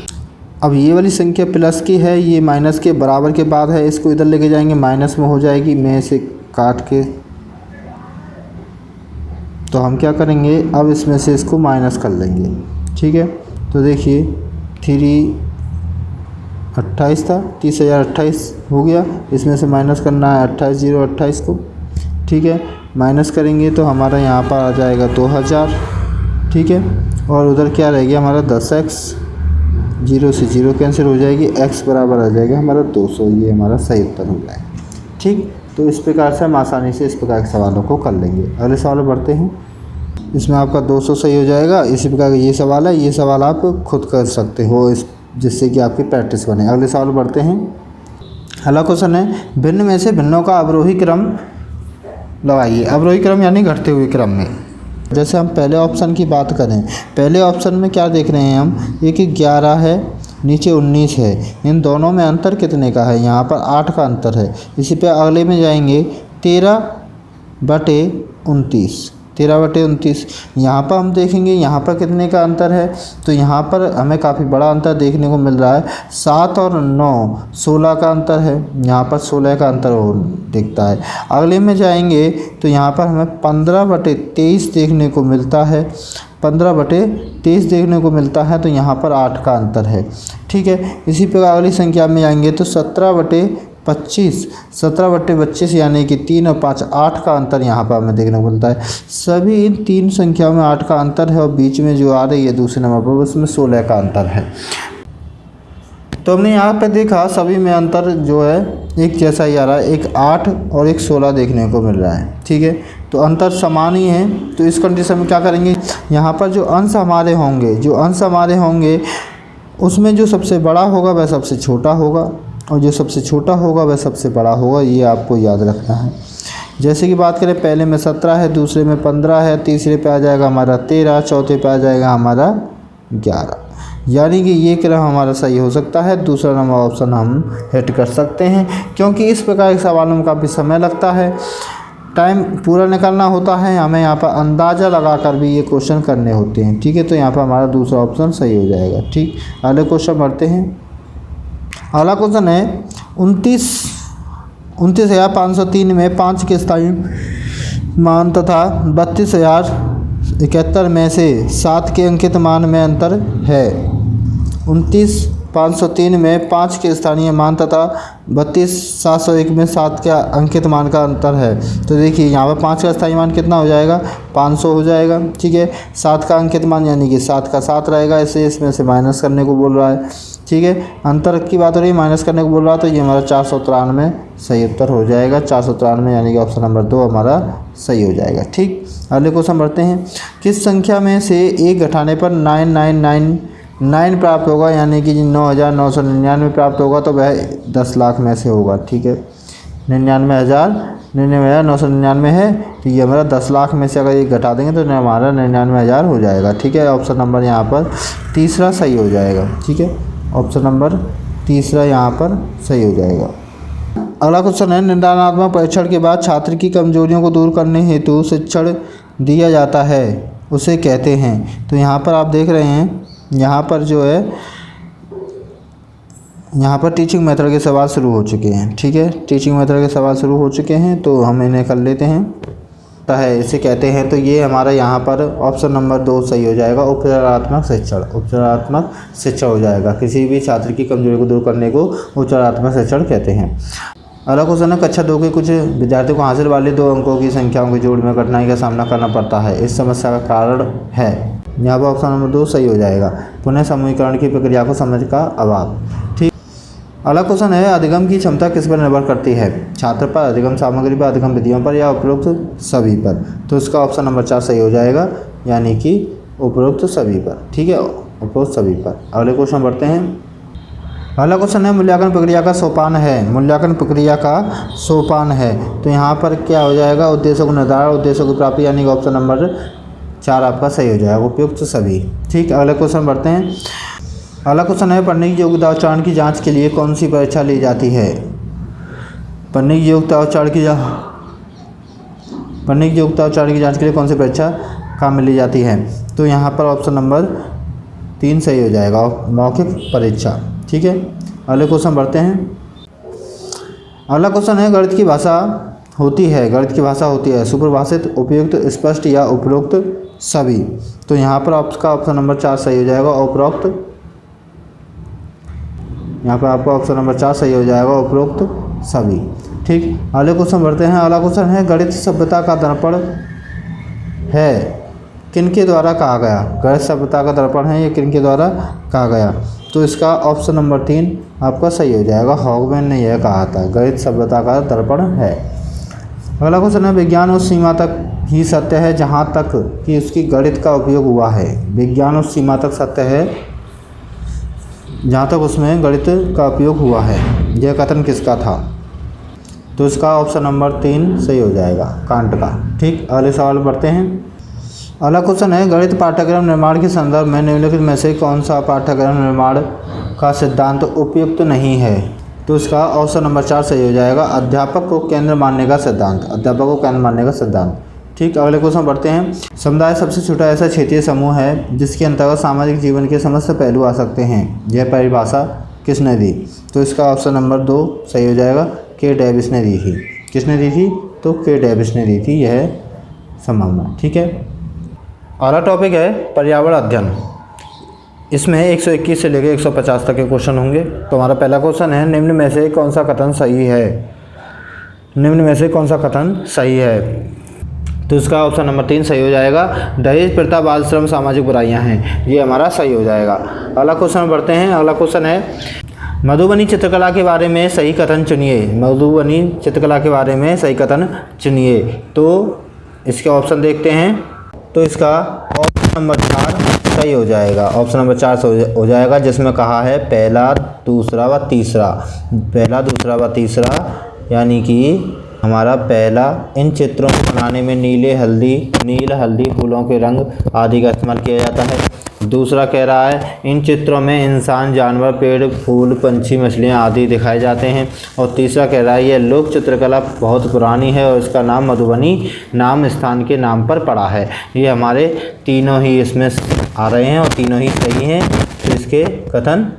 अब ये वाली संख्या प्लस की है, ये माइनस के बराबर के बाद है, इसको इधर लेके जाएंगे माइनस में हो जाएगी। मैं इसे काट के, तो हम क्या करेंगे, अब इसमें से इसको माइनस कर लेंगे। ठीक है, तो देखिए 28 था, 30,028 हो गया, इसमें से माइनस करना है 28,028 को। ठीक है, माइनस करेंगे तो हमारा यहाँ पर आ जाएगा 2,000। ठीक है, और उधर क्या रह गया हमारा 10x, 0 से 0 कैंसिल हो जाएगी, x बराबर आ जाएगा हमारा 200, ये हमारा सही उत्तर हो जाएगा। ठीक, तो इस प्रकार से हम आसानी से इस प्रकार के सवालों को कर लेंगे। अगले सवाल बढ़ते हैं। इसमें आपका 200 सही हो जाएगा। इसी प्रकार का ये सवाल है, ये सवाल आप खुद कर सकते हो इस जिससे कि आपकी प्रैक्टिस बने। अगले सवाल बढ़ते हैं। अगला क्वेश्चन है, भिन्न में से भिन्नों का अवरोही क्रम लगाइए। अवरोही क्रम यानी घटते हुए क्रम में। जैसे हम पहले ऑप्शन की बात करें, पहले ऑप्शन में क्या देख रहे हैं हम, एक 11 है, नीचे 19 है। इन दोनों में अंतर कितने का है? यहाँ पर 8 का अंतर है। इसी पे अगले में जाएंगे 13/29, 13/29। यहाँ पर हम देखेंगे यहाँ पर कितने का अंतर है, तो यहाँ पर हमें काफ़ी बड़ा अंतर देखने को मिल रहा है। 7 और 9, 16 का अंतर है। यहाँ पर 16 का अंतर दिखता है। अगले में जाएंगे तो यहाँ पर हमें 15/23 देखने को मिलता है। 15/23 देखने को मिलता है, तो यहाँ पर 8 का अंतर है। ठीक है, इसी प्रकार अगली संख्या में आएंगे तो 17/25, 17/25 यानी कि 3 और 5, 8 का अंतर यहाँ पर हमें देखने को मिलता है। सभी इन 3 संख्याओं में 8 का अंतर है और बीच में जो आ रही है दूसरे नंबर पर उसमें 16 का अंतर है। तो हमने यहाँ पे देखा सभी में अंतर जो है एक जैसा ही आ रहा है, एक 8 और एक 16 देखने को मिल रहा है। ठीक है, तो अंतर समान ही है। तो इस कंडीशन में क्या करेंगे, यहाँ पर जो अंश हमारे होंगे उसमें जो सबसे बड़ा होगा वह सबसे छोटा होगा और जो सबसे छोटा होगा वह सबसे बड़ा होगा। ये आपको याद रखना है। जैसे कि बात करें, पहले में 17 है, दूसरे में 15 है, तीसरे पे आ जाएगा हमारा 13, चौथे पे आ जाएगा हमारा 11। यानी कि ये क्रम हमारा सही हो सकता है। दूसरा नंबर ऑप्शन हम हिट कर सकते हैं, क्योंकि इस प्रकार के सवालों में काफ़ी समय लगता है, टाइम पूरा निकालना होता है। हमें यहाँ पर अंदाज़ा लगा कर भी ये क्वेश्चन करने होते हैं। ठीक है, तो यहाँ पर हमारा दूसरा ऑप्शन सही हो जाएगा। ठीक, अगले क्वेश्चन बढ़ते हैं। अगला क्वेश्चन है 29,503 में 5 के स्थायी मान तथा 32,071 में से 7 के अंकित मान में अंतर है। 29,503 में 5 के स्थानीय मान तथा 32,701 में 7 के अंकित मान का अंतर है। तो देखिए यहाँ पर 5 का स्थायी मान कितना हो जाएगा, 500 हो जाएगा। ठीक है, 7 का अंकित मान यानी कि 7 का 7 रहेगा, इसे इसमें से माइनस करने को बोल रहा है। ठीक है, अंतर की बात हो रही है, माइनस करने को बोल रहा है, तो ये हमारा 493 सही उत्तर हो जाएगा। 493 यानी कि ऑप्शन नंबर 2 हमारा सही हो जाएगा। ठीक, अगले क्वेश्चन बढ़ते हैं। किस संख्या में से 1 घटाने पर 9999 प्राप्त होगा, यानी कि 9,999 प्राप्त होगा, तो वह 10 लाख में से होगा। ठीक है, 99,999 है, तो ये हमारा 10 लाख में से अगर ये घटा देंगे तो हमारा 99,000 हो जाएगा। ठीक है, ऑप्शन नंबर यहाँ पर तीसरा सही हो जाएगा। ठीक है, ऑप्शन नंबर तीसरा यहाँ पर सही हो जाएगा। अगला क्वेश्चन है, निदानात्मक परीक्षण के बाद छात्र की कमजोरियों को दूर करने हेतु शिक्षण दिया जाता है, उसे कहते हैं। तो यहाँ पर आप देख रहे हैं, यहाँ पर जो है यहाँ पर टीचिंग मेथड के सवाल शुरू हो चुके हैं। ठीक है, टीचिंग मेथड के सवाल शुरू हो चुके हैं, तो हम इन्हें कर लेते हैं। इसे कहते हैं, तो ये हमारा यहाँ पर ऑप्शन नंबर 2 सही हो जाएगा। उपचारात्मक शिक्षण हो जाएगा। किसी भी छात्र की कमजोरी को दूर करने को उपचारात्मक शिक्षण कहते हैं। अगला क्वेश्चन है, कक्षा 2 के कुछ विद्यार्थियों को हासिल वाले 2 अंकों की संख्याओं के जोड़ में कठिनाई का सामना करना पड़ता है। इस समस्या का कारण है, यहाँ पर ऑप्शन नंबर 2 सही हो जाएगा। पुनः समूहीकरण की प्रक्रिया को समझ का अभाव। ठीक, अगला क्वेश्चन है, अधिगम की क्षमता किस पर निर्भर करती है? छात्र पर, अधिगम सामग्री पर, अधिगम विधियों पर, या उपरोक्त सभी पर? तो इसका ऑप्शन नंबर 4 सही हो जाएगा, यानी कि उपरोक्त सभी पर। ठीक है, उपरोक्त सभी पर। अगले क्वेश्चन बढ़ते हैं। अगला क्वेश्चन है, मूल्यांकन प्रक्रिया का सोपान है। मूल्यांकन प्रक्रिया का सोपान है, तो यहाँ पर क्या हो जाएगा, उद्देश्यों को निर्धारण, उद्देश्यों की प्राप्ति, यानी कि ऑप्शन नंबर 4 आपका सही हो जाएगा, उपयुक्त सभी। ठीक, अगले क्वेश्चन बढ़ते हैं। अगला क्वेश्चन है, पढ़ने की योग्यता उच्चारण की जांच के लिए कौन सी परीक्षा ली जाती है? पढ़ने की योग्यता उच्चारण की जांच के लिए कौन सी परीक्षा काम में ली जाती है? तो यहाँ पर ऑप्शन नंबर 3 सही हो जाएगा, मौखिक परीक्षा। ठीक है, अगले क्वेश्चन बढ़ते हैं। अगला क्वेश्चन है, गणित की भाषा होती है सुपरिभाषित, उपयुक्त, स्पष्ट या उपरोक्त सभी? तो यहाँ पर आपका ऑप्शन नंबर 4 सही हो जाएगा, उपरोक्त। यहाँ पर आपका ऑप्शन नंबर 4 सही हो जाएगा, उपरोक्त सभी। ठीक, अगले क्वेश्चन बढ़ते हैं। अगला क्वेश्चन है, गणित सभ्यता का दर्पण है, किनके द्वारा कहा गया? गणित सभ्यता का दर्पण है, ये किनके द्वारा कहा गया? तो इसका ऑप्शन नंबर 3 आपका सही हो जाएगा, हॉगमैन ने यह कहा था, गणित सभ्यता का दर्पण है। अगला क्वेश्चन है, विज्ञान उस सीमा तक ही सत्य है जहाँ तक कि उसकी गणित का उपयोग हुआ है। विज्ञान उस सीमा तक सत्य है जहाँ तक उसमें गणित का उपयोग हुआ है। यह कथन किसका था? तो इसका ऑप्शन नंबर 3 सही हो जाएगा, कांट का। ठीक, अगले सवाल पढ़ते हैं। अगला क्वेश्चन है, गणित पाठ्यक्रम निर्माण के संदर्भ में निम्नलिखित में से कौन सा पाठ्यक्रम निर्माण का सिद्धांत उपयुक्त नहीं है? तो इसका ऑप्शन नंबर 4 सही हो जाएगा, अध्यापक को केंद्र मानने का सिद्धांत। अध्यापक को केंद्र मानने का सिद्धांत। ठीक, अगले क्वेश्चन पढ़ते हैं। समुदाय सबसे छोटा ऐसा क्षेत्रीय समूह है जिसके अंतर्गत सामाजिक जीवन के समस्त पहलू आ सकते हैं। यह परिभाषा किसने दी? तो इसका ऑप्शन नंबर 2 सही हो जाएगा, के डेविस ने दी थी। किसने दी थी? तो के डेविस ने दी थी यह संभावना। ठीक है, अगला टॉपिक है पर्यावरण अध्ययन। इसमें 121 से लेकर 150 तक के क्वेश्चन होंगे। तो हमारा पहला क्वेश्चन है, निम्न में से कौन सा कथन सही है? निम्न में से कौन सा कथन सही है? तो इसका ऑप्शन नंबर 3 सही हो जाएगा, दहेज प्रथा बाल श्रम सामाजिक बुराइयां हैं। ये हमारा सही हो जाएगा। अगला क्वेश्चन पढ़ते हैं। अगला क्वेश्चन है, मधुबनी चित्रकला के बारे में सही कथन चुनिए। मधुबनी चित्रकला के बारे में सही कथन चुनिए। तो इसके ऑप्शन देखते हैं। तो इसका ऑप्शन नंबर 4 सही हो जाएगा। ऑप्शन नंबर 4 हो जाएगा, जिसमें कहा है पहला, दूसरा व तीसरा। पहला, दूसरा व तीसरा, यानी कि हमारा पहला, इन चित्रों को बनाने में नील हल्दी फूलों के रंग आदि का इस्तेमाल किया जाता है। दूसरा कह रहा है, इन चित्रों में इंसान, जानवर, पेड़, फूल, पंछी, मछलियाँ आदि दिखाए जाते हैं। और तीसरा कह रहा है, यह लोक चित्रकला बहुत पुरानी है और इसका नाम मधुबनी नाम स्थान के नाम पर पड़ा है। ये हमारे तीनों ही इसमें आ रहे हैं और तीनों ही सही हैं। तो इसके कथन,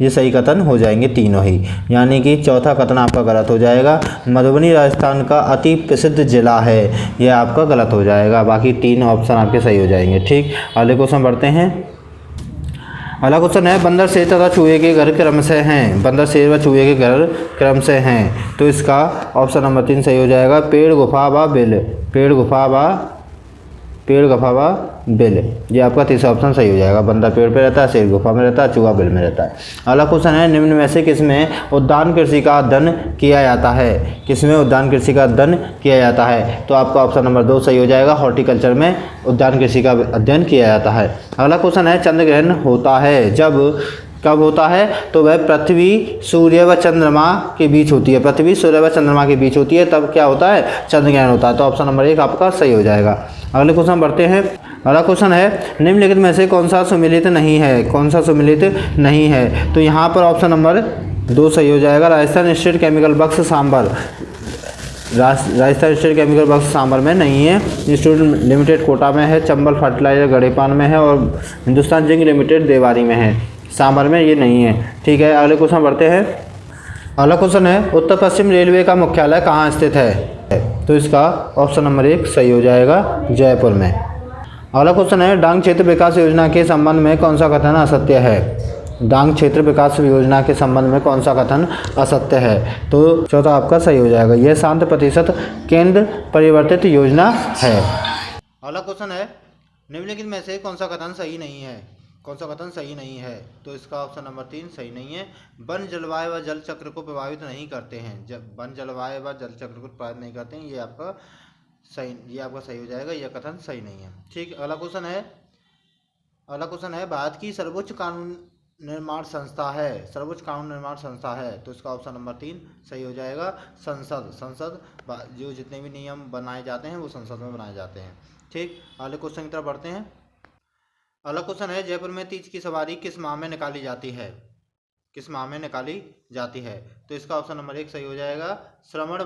ये सही कथन हो जाएंगे तीनों ही, यानी कि चौथा कथन आपका गलत हो जाएगा। मधुबनी राजस्थान का अति प्रसिद्ध जिला है, यह आपका गलत हो जाएगा। बाकी 3 ऑप्शन आपके सही हो जाएंगे। ठीक, अगले क्वेश्चन बढ़ते हैं। अगला क्वेश्चन है, बंदर, शेर तथा चूहे के घर क्रम से हैं। बंदर, शेर व चूहे के घर क्रम से हैं। तो इसका ऑप्शन नंबर 3 सही हो जाएगा, पेड़, गुफा व बिल। पेड़, गुफा व बिल, ये आपका तीसरा ऑप्शन सही हो जाएगा। बंदर पेड़ पे रहता है, शेर गुफा में रहता है, चूहा बिल में रहता है। अगला क्वेश्चन है, निम्न में से किसमें उद्यान कृषि का अध्ययन किया जाता है? किसमें उद्यान कृषि का अध्ययन किया जाता है? तो आपका ऑप्शन नंबर 2 सही हो जाएगा, हॉर्टिकल्चर में उद्यान कृषि का अध्ययन किया जाता है। अगला क्वेश्चन है, चंद्र ग्रहण होता है जब, कब होता है? तो वह पृथ्वी, सूर्य व चंद्रमा के बीच होती है। पृथ्वी, सूर्य व चंद्रमा के बीच होती है, तब क्या होता है? चंद्र ग्रहण होता है। तो ऑप्शन नंबर 1 आपका सही हो जाएगा। अगले क्वेश्चन बढ़ते हैं। अगला क्वेश्चन है, निम्नलिखित में से कौन सा सुमेलित नहीं है? कौन सा सुमेलित नहीं है? तो यहाँ पर ऑप्शन नंबर 2 सही हो जाएगा, Rajasthan state chemical works Sambhar. Rajasthan state chemical works Sambhar में नहीं है। इंस्टीट्यूट लिमिटेड कोटा में है, चंबल फर्टिलाइजर गड़ेपान में है और हिंदुस्तान जिंक लिमिटेड देवारी में है। सांबर में ये नहीं है। ठीक है, अगले क्वेश्चन बढ़ते हैं। अगला क्वेश्चन है, उत्तर पश्चिम रेलवे का मुख्यालय कहाँ स्थित है? तो इसका ऑप्शन नंबर 1 सही हो जाएगा, जयपुर में। अगला क्वेश्चन है, डांग क्षेत्र विकास योजना के संबंध में कौन सा कथन असत्य है? डांग क्षेत्र विकास योजना के संबंध में कौन सा कथन असत्य है? तो चौथा आपका सही हो जाएगा, यह 100% केंद्र परिवर्तित योजना है। अगला क्वेश्चन है, निम्नलिखित में से कौन सा कथन सही नहीं है? कौन सा कथन सही नहीं है? तो इसका ऑप्शन नंबर 3 सही नहीं है, वन, जलवायु व जल चक्र को प्रभावित नहीं करते हैं। जब वन, जलवायु व जल चक्र को प्रभावित नहीं करते हैं, ये आपका सही हो जाएगा, यह कथन सही नहीं है। ठीक, अगला क्वेश्चन है, भारत की सर्वोच्च कानून निर्माण संस्था है। सर्वोच्च कानून निर्माण संस्था है। तो इसका ऑप्शन नंबर 3 सही हो जाएगा, संसद। जो जितने भी नियम बनाए जाते हैं वो संसद में बनाए जाते हैं। ठीक, अगले क्वेश्चन की तरफ बढ़ते हैं। अगला क्वेश्चन है, जयपुर में तीज की सवारी किस माह में निकाली जाती है? किस माह में निकाली जाती है? तो इसका ऑप्शन नंबर 1 सही हो जाएगा, श्रावण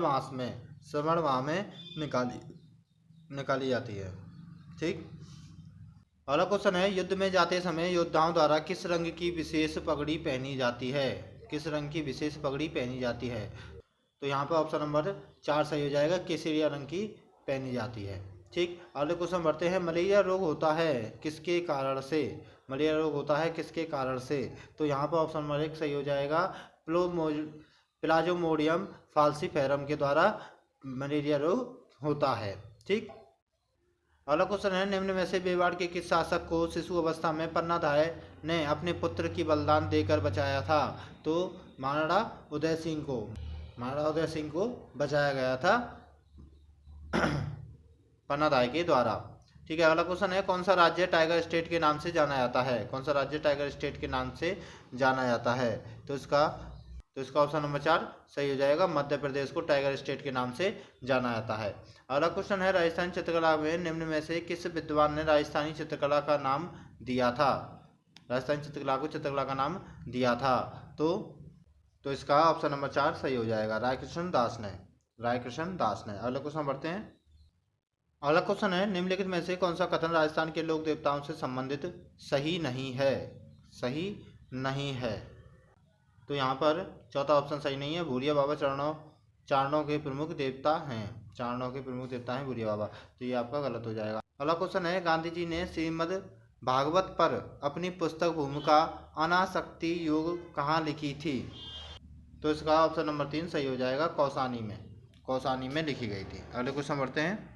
माह में निकाली जाती है। ठीक, अगला क्वेश्चन है, युद्ध में जाते समय योद्धाओं द्वारा किस रंग की विशेष पगड़ी पहनी जाती है? किस रंग की विशेष पगड़ी पहनी जाती है? तो यहाँ पर ऑप्शन नंबर 4 सही हो जाएगा, केसरिया रंग की पहनी जाती है। ठीक, अगले क्वेश्चन बढ़ते हैं। मलेरिया रोग होता है किसके कारण से? मलेरिया रोग होता है किसके कारण से? तो यहाँ पर ऑप्शन नंबर 1 सही हो जाएगा, प्लाज्मोडियम फाल्सीफेरम के द्वारा मलेरिया रोग होता है। ठीक, अगला क्वेश्चन है, निम्न में से मेवाड़ के किस शासक को शिशु अवस्था में पन्नाधाय ने अपने पुत्र की बलिदान देकर बचाया था? तो महाराणा उदय सिंह को बचाया गया था। पन्नादाई के द्वारा। ठीक है, अगला क्वेश्चन है कौन सा राज्य टाइगर स्टेट के नाम से जाना जाता है? कौन सा राज्य टाइगर स्टेट के नाम से जाना जाता है? तो इसका ऑप्शन नंबर 4 सही हो जाएगा। मध्य प्रदेश को टाइगर स्टेट के नाम से जाना जाता है। अगला क्वेश्चन है राजस्थानी चित्रकला में निम्न में से किस विद्वान ने राजस्थानी चित्रकला का नाम दिया था? राजस्थानी चित्रकला को चित्रकला का नाम दिया था। तो इसका ऑप्शन नंबर 4 सही हो जाएगा। रायकृष्ण दास ने। अगला क्वेश्चन बढ़ते हैं। अगला क्वेश्चन है निम्नलिखित में से कौन सा कथन राजस्थान के लोक देवताओं से संबंधित सही नहीं है? तो यहाँ पर चौथा ऑप्शन सही नहीं है। भूरिया बाबा चारणों के प्रमुख देवता हैं भूरिया बाबा, तो ये आपका गलत हो जाएगा। अगला क्वेश्चन है गांधी जी ने श्रीमद् भागवत पर अपनी पुस्तक भूमिका अनासक्ति योग कहाँ लिखी थी? तो इसका ऑप्शन नंबर 3 सही हो जाएगा। कौसानी में लिखी गई थी। अगले क्वेश्चन बढ़ते हैं।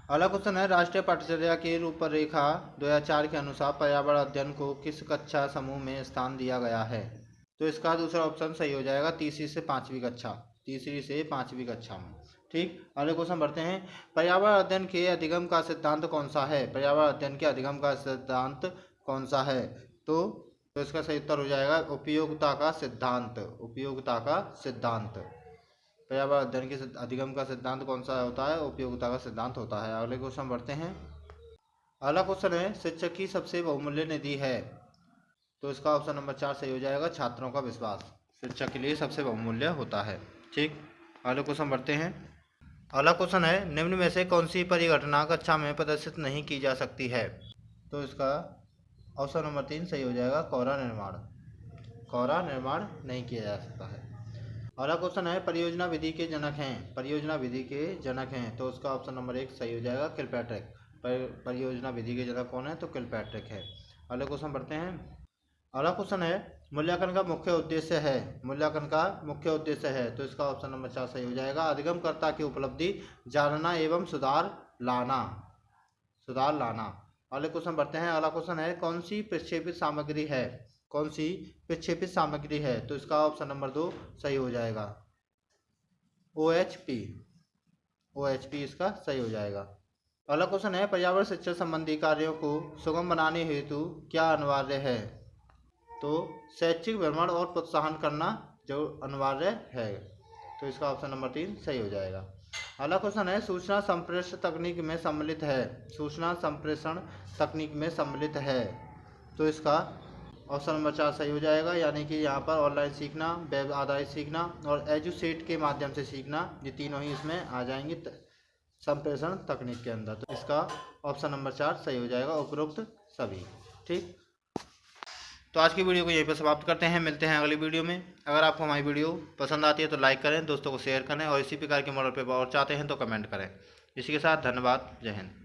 अगला क्वेश्चन है राष्ट्रीय पाठ्यचर्या की रूपरेखा 2004 के अनुसार पर्यावरण अध्ययन को किस कक्षा समूह में स्थान दिया गया है? तो इसका दूसरा ऑप्शन सही हो जाएगा। तीसरी से पाँचवीं कक्षा में। ठीक, अगले क्वेश्चन बढ़ते हैं। पर्यावरण अध्ययन के अधिगम का सिद्धांत कौन सा है? तो इसका सही उत्तर हो जाएगा उपयोगिता का सिद्धांत। पर्यावरण अध्ययन के अधिगम का सिद्धांत कौन सा होता है? उपयोगिता का सिद्धांत होता है। अगले क्वेश्चन बढ़ते हैं। अगला क्वेश्चन है शिक्षक की सबसे बहुमूल्य निधि है? तो इसका ऑप्शन नंबर 4 सही हो जाएगा। छात्रों का विश्वास शिक्षक के लिए सबसे बहुमूल्य होता है। ठीक, अगले क्वेश्चन बढ़ते हैं। अगला क्वेश्चन है निम्न में से कौन सी परिघटना कक्षा में प्रदर्शित नहीं की जा सकती है? तो इसका ऑप्शन नंबर 3 सही हो जाएगा। कोहरा निर्माण नहीं किया जा सकता है। अगला क्वेश्चन है परियोजना विधि के जनक हैं। तो उसका ऑप्शन नंबर 1 सही हो जाएगा। किलपैट्रिक। परियोजना विधि के जनक कौन है? तो किलपैट्रिक है। अगले क्वेश्चन बढ़ते हैं। अगला क्वेश्चन है मूल्यांकन का मुख्य उद्देश्य है। तो इसका ऑप्शन नंबर 4 सही हो जाएगा। अधिगमकर्ता की उपलब्धि जानना एवं सुधार लाना। अगले क्वेश्चन बढ़ते हैं। अगला क्वेश्चन है कौन सी प्रक्षेपित सामग्री है? तो इसका ऑप्शन नंबर 2 सही हो जाएगा। OHP इसका सही हो जाएगा। अगला क्वेश्चन है पर्यावरण शिक्षा संबंधी कार्यों को सुगम बनाने हेतु क्या अनिवार्य है? तो शैक्षिक भ्रमण और प्रोत्साहन करना जो अनिवार्य है। तो इसका ऑप्शन नंबर 3 सही हो जाएगा। अगला क्वेश्चन है सूचना संप्रेषण तकनीक में सम्मिलित है। तो इसका ऑप्शन नंबर 4 सही हो जाएगा। यानी कि यहाँ पर ऑनलाइन सीखना, वेब आधारित सीखना और एजुसेट के माध्यम से सीखना, ये तीनों ही इसमें आ जाएंगे संप्रेषण तकनीक के अंदर। तो इसका ऑप्शन नंबर 4 सही हो जाएगा। उपरोक्त सभी। ठीक, तो आज की वीडियो को यहीं पर समाप्त करते हैं। मिलते हैं अगली वीडियो में। अगर आपको हमारी वीडियो पसंद आती है तो लाइक करें, दोस्तों को शेयर करें और इसी प्रकार के मॉडल पेपर और चाहते हैं तो कमेंट करें। इसी के साथ धन्यवाद। जय हिंद।